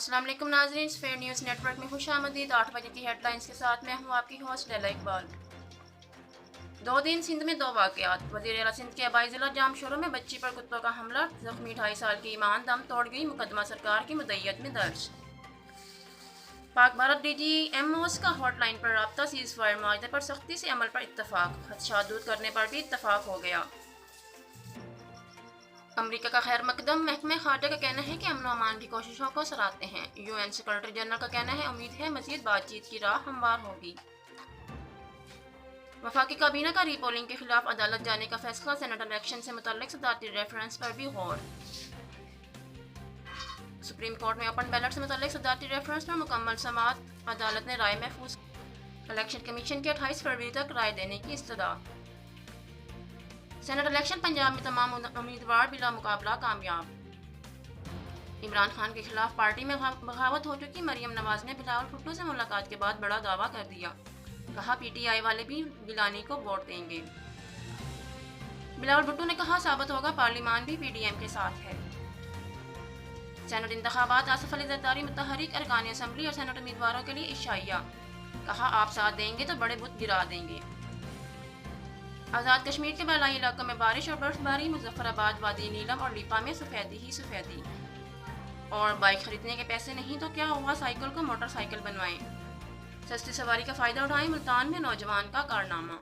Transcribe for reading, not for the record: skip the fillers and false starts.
السلام علیکم ناظرین، فیر نیوز نیٹ ورک میں خوش آمدید۔ 8 بجے کی ہیڈ لائنز کے ساتھ میں ہوں آپ کی ہوسٹ لیلا اقبال۔ 2 دن سندھ میں 2 واقعات۔ وزیر اعلیٰ سندھ کے آبائی ضلع جام شورو میں بچی پر کتوں کا حملہ، زخمی 2.5 سال کی ایمان دم توڑ گئی، مقدمہ سرکار کی مدعیت میں درج۔ Pak Bharat D G M Os کا ہاٹ لائن پر رابطہ، سیز فائر معاہدے پر سختی سے عمل پر اتفاق، خدشات دور کرنے پر بھی اتفاق ہو گیا۔ امریکہ کا خیر مقدم، محکمہ خارجہ کا کہنا ہے کہ امن و امان کی کوششوں کو سراہتے ہیں۔ یو این سیکرٹری جنرل کا کہنا ہے امید ہے مزید بات چیت کی راہ ہموار ہوگی۔ وفاقی کابینہ کا ری پولنگ کے خلاف عدالت جانے کا فیصلہ، سینیٹ الیکشن سے متعلق صدارتی ریفرنس پر بھی غور۔ سپریم کورٹ میں اوپن بیلٹ سے متعلق صدارتی ریفرنس پر مکمل سماعت، عدالت نے رائے محفوظ۔ الیکشن کمیشن کی 28 فروری تک رائے دینے کی استدعا۔ سینیٹ الیکشن پنجاب میں تمام امیدوار بلا مقابلہ کامیاب۔ عمران خان کے خلاف پارٹی میں بغاوت ہو چکی، مریم نواز نے بلاول بھٹو سے ملاقات کے بعد بڑا دعویٰ کر دیا، کہا پی ٹی آئی والے بھی گیلانی کو ووٹ دیں گے۔ بلاول بھٹو نے کہا ثابت ہوگا پارلیمان بھی پی ڈی ایم کے ساتھ ہے۔ سینیٹ انتخابات، آصف علی زرداری متحرک، ارکان اسمبلی اور سینیٹ امیدواروں کے لیے عشائیہ، کہا آپ ساتھ دیں گے تو بڑے بت گرا دیں گے۔ آزاد کشمیر کے بالائی علاقوں میں بارش اور برف باری، مظفر آباد، وادی نیلم اور لیپا میں سفیدی ہی سفیدی۔ اور بائک خریدنے کے پیسے نہیں تو کیا ہوا، سائیکل کو موٹر سائیکل بنوائیں، سستی سواری کا فائدہ اٹھائیں، ملتان میں نوجوان کا کارنامہ۔